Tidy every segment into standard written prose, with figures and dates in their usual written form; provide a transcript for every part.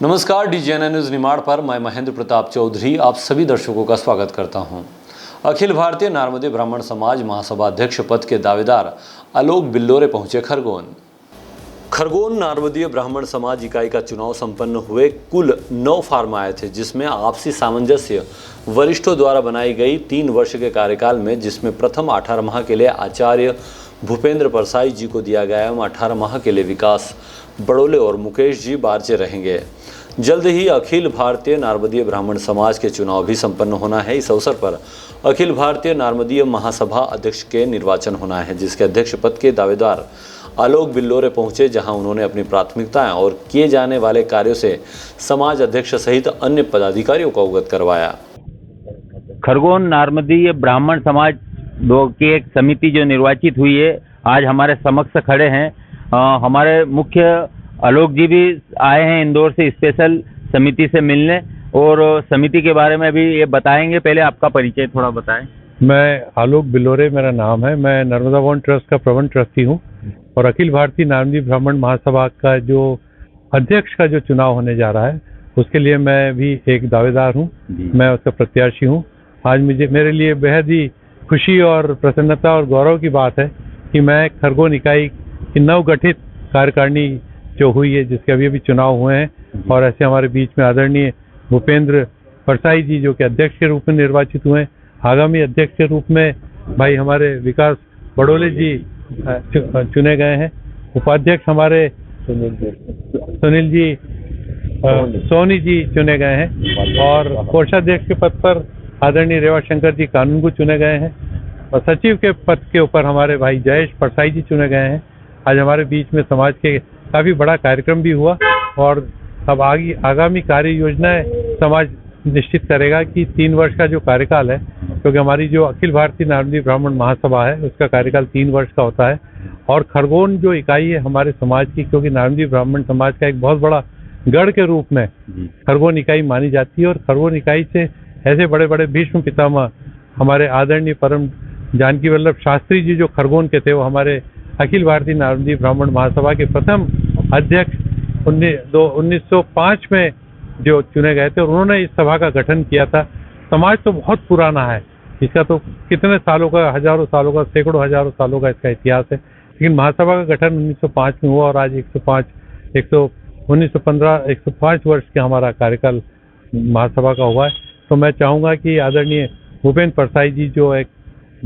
नमस्कार, DGNN news Nimar पर मैं महेंद्र प्रताप चौधरी आप सभी दर्शकों का स्वागत करता हूं। अखिल भारतीय नार्मदीय ब्राह्मण समाज महासभा अध्यक्ष पद के दावेदार आलोक बिल्लोरे पहुंचे खरगोन नार्मदीय ब्राह्मण समाज इकाई का चुनाव संपन्न हुए। कुल 9 फार्म आए थे, जिसमें आपसी सामंजस्य वरिष्ठों द्वारा बनाई गई 3 वर्ष के कार्यकाल में, जिसमें प्रथम 18 माह के लिए आचार्य भूपेंद्र परसाई जी को दिया गया एवं 18 माह के लिए विकास बड़ोले और मुकेश जी बारचे रहेंगे। जल्द ही अखिल भारतीय नार्मदीय ब्राह्मण समाज के चुनाव भी संपन्न होना है। इस अवसर पर अखिल भारतीय नार्मदीय महासभा अध्यक्ष के निर्वाचन होना है, जिसके अध्यक्ष पद के दावेदार आलोक बिल्लोरे पहुंचे, जहां उन्होंने अपनी प्राथमिकताएं और किए जाने वाले कार्यों से समाज अध्यक्ष सहित अन्य पदाधिकारियों को अवगत करवाया। खरगोन नार्मदीय ब्राह्मण समाज की एक समिति जो निर्वाचित हुई है, आज हमारे समक्ष खड़े हैं। हमारे मुख्य आलोक जी भी आए हैं इंदौर से स्पेशल समिति से मिलने, और समिति के बारे में भी ये बताएंगे। पहले आपका परिचय थोड़ा बताएं। मैं आलोक बिल्लोरे मेरा नाम है। मैं नर्मदा वन ट्रस्ट का प्रबंध ट्रस्टी हूँ और अखिल भारतीय नार्मदीय ब्राह्मण महासभा का जो अध्यक्ष का जो चुनाव होने जा रहा है, उसके लिए मैं भी एक दावेदार हूँ। मैं उसका प्रत्याशी हूँ। आज मेरे लिए बेहद ही खुशी और प्रसन्नता और गौरव की बात है कि मैं खरगोन इकाई की नवगठित कार्यकारिणी जो हुई है, जिसके अभी चुनाव हुए हैं, और ऐसे हमारे बीच में आदरणीय भूपेंद्र परसाई जी जो कि अध्यक्ष के रूप में निर्वाचित हुए हैं। आगामी अध्यक्ष के रूप में भाई हमारे विकास बड़ोले जी चुने गए हैं। उपाध्यक्ष हमारे सुनील जी सोनी जी चुने गए हैं, और कोषाध्यक्ष के पद पर आदरणीय रेवा शंकर जी कानूनगो चुने गए हैं, और सचिव के पद के ऊपर हमारे भाई जयेश परसाई जी चुने गए हैं। आज हमारे बीच में समाज के काफ़ी बड़ा कार्यक्रम भी हुआ, और अब आगामी कार्य योजनाएं समाज निश्चित करेगा कि 3 वर्ष का जो कार्यकाल है, क्योंकि हमारी जो अखिल भारतीय नार्मदीय ब्राह्मण महासभा है उसका कार्यकाल 3 वर्ष का होता है। और खरगोन जो इकाई है हमारे समाज की, क्योंकि नार्मदीय ब्राह्मण समाज का एक बहुत बड़ा गढ़ के रूप में खरगोन इकाई मानी जाती है, और खरगोन इकाई से ऐसे बड़े बड़े भीष्म पितामह हमारे आदरणीय परम जानकी वल्लभ शास्त्री जी जो खरगोन के थे, वो हमारे अखिल भारतीय नार्मदीय ब्राह्मण महासभा के प्रथम अध्यक्ष 1905 में जो चुने गए थे, और उन्होंने इस सभा का गठन किया था। समाज तो बहुत पुराना है, इसका तो कितने सालों का, हजारों सालों का, सैकड़ों हजारों सालों का इसका इतिहास है। लेकिन महासभा का गठन 1905 में हुआ, और आज 105 वर्ष का हमारा कार्यकाल महासभा का हुआ है। तो मैं चाहूँगा कि आदरणीय भूपेंद्र परसाई जी जो एक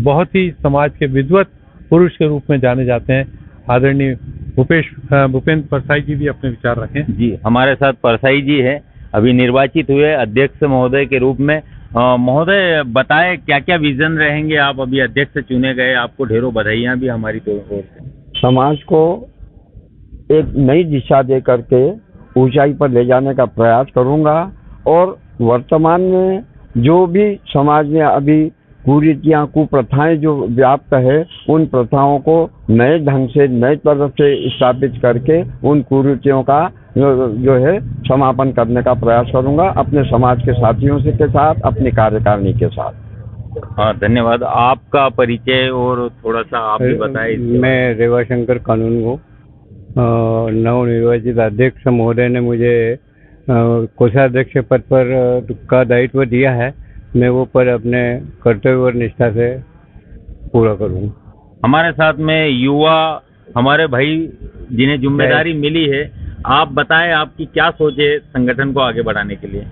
बहुत ही समाज के विद्वत पुरुष के रूप में जाने जाते हैं, आदरणीय भूपेंद्र परसाई जी भी अपने विचार रखें। जी, हमारे साथ परसाई जी है, अभी निर्वाचित हुए अध्यक्ष महोदय के रूप में। महोदय बताएं क्या क्या विजन रहेंगे। आप अभी अध्यक्ष चुने गए, आपको ढेरों बधाइयाँ भी हमारी ओर से। समाज को एक नई दिशा दे करके ऊंचाई पर ले जाने का प्रयास करूंगा, और वर्तमान में जो भी समाज में अभी कुरीतियाँ कुप्रथाएं जो व्याप्त है, उन प्रथाओं को नए ढंग से नए तरफ से स्थापित करके उन कुरीतियों का जो है समापन करने का प्रयास करूंगा, अपने समाज के साथियों से के साथ, अपनी कार्यकारिणी के साथ। हाँ, धन्यवाद। आपका परिचय और थोड़ा सा आप भी बताएं। मैं रेवा शंकर कानूनगो, नवनिर्वाचित अध्यक्ष महोदय ने मुझे कोषाध्यक्ष पद पर का दायित्व दिया है। मैं वो पर अपने कर्तव्य और निष्ठा से पूरा करूँगा। हमारे साथ में युवा हमारे भाई जिन्हें जिम्मेदारी मिली है, आप बताएं आपकी क्या सोच है संगठन को आगे बढ़ाने के लिए।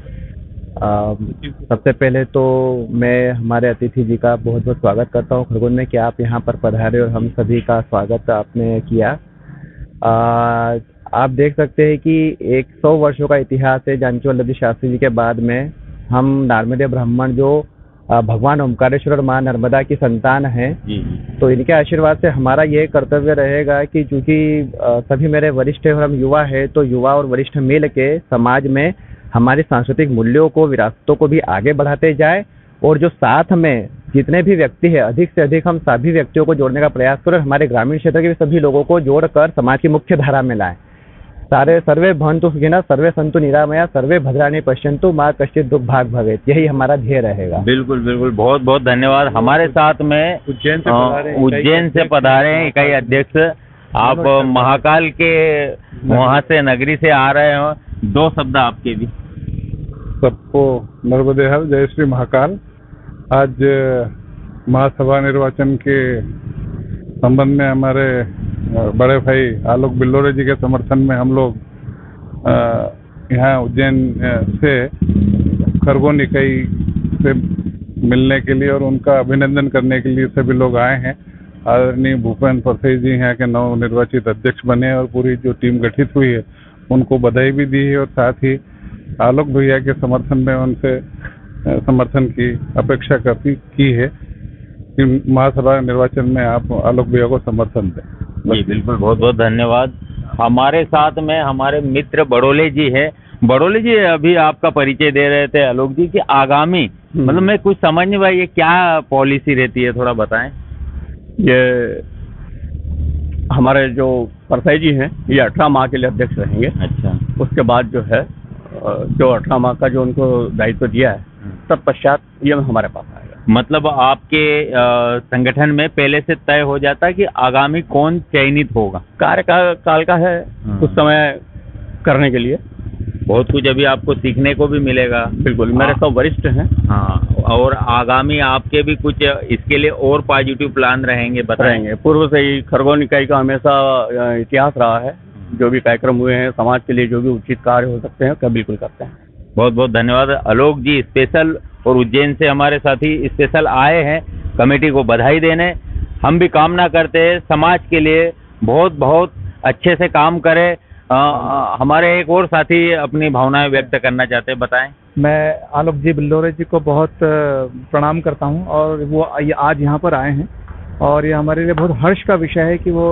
सबसे पहले तो मैं हमारे अतिथि जी का बहुत बहुत स्वागत करता हूँ खरगोन में, कि आप यहाँ पर पधारे और हम सभी का स्वागत आपने किया। आप देख सकते हैं कि 100 वर्षों का इतिहास है जानकी वल्लभ शास्त्री जी के बाद में। हम नार्मदीय ब्राह्मण जो भगवान ओमकारेश्वर और माँ नर्मदा की संतान हैं, तो इनके आशीर्वाद से हमारा ये कर्तव्य रहेगा कि चूंकि सभी मेरे वरिष्ठ हैं और हम युवा है, तो युवा और वरिष्ठ मिल के समाज में हमारे सांस्कृतिक मूल्यों को, विरासतों को भी आगे बढ़ाते जाए, और जो साथ में जितने भी व्यक्ति है अधिक से अधिक हम सभी व्यक्तियों को जोड़ने का प्रयास करें, हमारे ग्रामीण क्षेत्र के सभी लोगों को जोड़कर समाज की मुख्य धारा में लाएं। सर्वे भवन्तु सुखिनः, सर्वे सन्तु निरामया, सर्वे भद्राणि पश्यन्तु, मा कश्चित् दुःख भाग् भवेत्। यही हमारा ध्येय रहेगा। बिल्कुल बिल्कुल, बहुत बहुत धन्यवाद। हमारे साथ में उज्जैन से पधारे हैं इकाई अध्यक्ष, आप महाकाल के वहाँ से नगरी से आ रहे हो, 2 शब्द आपके भी। सबको नर्मदे हर, जय श्री महाकाल। आज महासभा निर्वाचन के संबंध में हमारे बड़े भाई आलोक बिल्लोरे जी के समर्थन में हम लोग यहाँ उज्जैन से खरगोन इकाई से मिलने के लिए और उनका अभिनंदन करने के लिए सभी लोग आए हैं। आदरणीय भूपेन परसेई जी यहाँ के नव निर्वाचित अध्यक्ष बने और पूरी जो टीम गठित हुई है उनको बधाई भी दी है और साथ ही आलोक भैया के समर्थन में उनसे समर्थन की अपेक्षा की है कि महासभा निर्वाचन में आप आलोक भैया को समर्थन दें। जी बिल्कुल, बहुत बहुत धन्यवाद। हमारे साथ में हमारे मित्र बड़ोले जी है। बड़ोले जी, अभी आपका परिचय दे रहे थे आलोक जी कि आगामी मतलब मैं कुछ समझ नहीं पाई, ये क्या पॉलिसी रहती है, थोड़ा बताएं। ये हमारे जो परसाई जी हैं ये 18 माह के लिए अध्यक्ष रहेंगे। अच्छा। उसके बाद जो है जो 18 माह का जो उनको दायित्व दिया है तत्पश्चात ये हमारे पास आएगा। मतलब आपके संगठन में पहले से तय हो जाता है कि आगामी कौन चयनित होगा? कार्यकाल का है कुछ समय करने के लिए। बहुत कुछ अभी आपको सीखने को भी मिलेगा। बिल्कुल, मेरे सब वरिष्ठ हैं। हाँ, और आगामी आपके भी कुछ इसके लिए और पॉजिटिव प्लान रहेंगे, बताएंगे? पूर्व से ही खरगोन इकाई का हमेशा इतिहास रहा है। जो भी कार्यक्रम हुए हैं समाज के लिए, जो भी उचित कार्य हो सकते हैं, बिल्कुल करते हैं। बहुत बहुत धन्यवाद आलोक जी। स्पेशल और उज्जैन से हमारे साथी स्पेशल आए हैं कमेटी को बधाई देने। हम भी कामना करते हैं समाज के लिए बहुत बहुत अच्छे से काम करें। हमारे एक और साथी अपनी भावनाएं व्यक्त करना चाहते हैं, बताएं। मैं आलोक जी बिल्लोरे जी को बहुत प्रणाम करता हूं और वो आज यहाँ पर आए हैं और ये हमारे लिए बहुत हर्ष का विषय है कि वो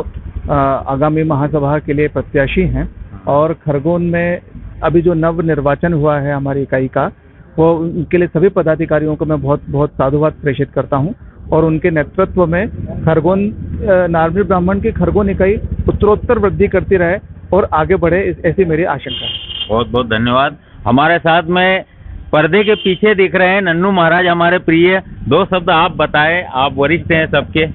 आगामी महासभा के लिए प्रत्याशी हैं। और खरगोन में अभी जो नव निर्वाचन हुआ है हमारी इकाई का, वो उनके लिए सभी पदाधिकारियों को मैं बहुत बहुत साधुवाद प्रेषित करता हूं और उनके नेतृत्व में खरगोन नारमी ब्राह्मण की खरगोन इकाई उत्तरोत्तर वृद्धि करती रहे और आगे बढ़े, ऐसी मेरी आशंका है। बहुत बहुत धन्यवाद। हमारे साथ में पर्दे के पीछे दिख रहे हैं नन्नू महाराज, हमारे प्रिय। 2 शब्द आप बताएं, आप वरिष्ठ हैं सबके।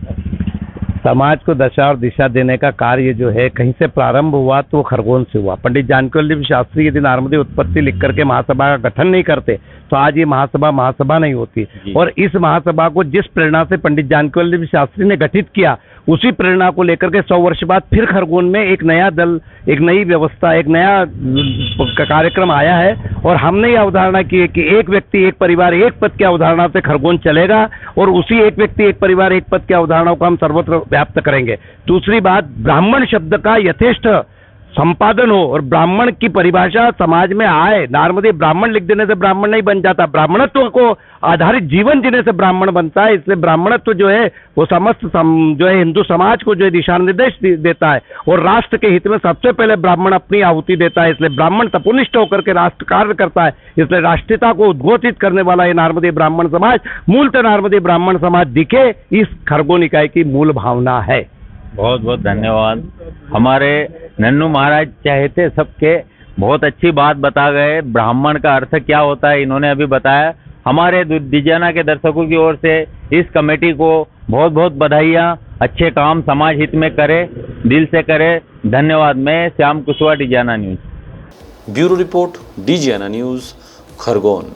समाज को दशा और दिशा देने का कार्य जो है कहीं से प्रारंभ हुआ तो खरगोन से हुआ। पंडित जानकी वल्लभ शास्त्री यदि नारमदी उत्पत्ति लिख करके महासभा का गठन नहीं करते तो आज ये महासभा नहीं होती। और इस महासभा को जिस प्रेरणा से पंडित जानकी वल्लभ शास्त्री ने गठित किया, उसी प्रेरणा को लेकर के 100 वर्ष बाद फिर खरगोन में एक नया दल, एक नई व्यवस्था, एक नया कार्यक्रम आया है। और हमने यह अवधारणा की है कि एक व्यक्ति एक परिवार एक पद की अवधारणा से खरगोन चलेगा और उसी एक व्यक्ति एक परिवार एक पद की अवधारणा को हम सर्वत्र व्याप्त करेंगे। दूसरी बात, ब्राह्मण शब्द का यथेष्ट संपादन हो और ब्राह्मण की परिभाषा समाज में आए। नारमदी ब्राह्मण लिख देने से ब्राह्मण नहीं बन जाता, ब्राह्मणत्व को आधारित जीवन जीने से ब्राह्मण बनता है। इसलिए ब्राह्मणत्व जो है वो समस्त जो है हिंदू समाज को जो है दिशा निर्देश देता है और राष्ट्र के हित में सबसे पहले ब्राह्मण अपनी आहुति देता है। इसलिए ब्राह्मण तपोनिष्ठ होकर के राष्ट्र कार्य करता है। इसलिए राष्ट्रीयता को उद्घोषित करने वाला ये नारमदी ब्राह्मण समाज, मूलतः नारमदी ब्राह्मण समाज दिखे, इस खरगोन इकाई की मूल भावना है। बहुत बहुत धन्यवाद। हमारे नन्नू महाराज चाहते सबके बहुत अच्छी बात बता गए। ब्राह्मण का अर्थ क्या होता है इन्होंने अभी बताया। हमारे दिजाना के दर्शकों की ओर से इस कमेटी को बहुत बहुत बधाइयाँ। अच्छे काम समाज हित में करे, दिल से करे। धन्यवाद। मैं Shyam Kushwaha, Dijana news. Bureau report, Dijana news, Khargone.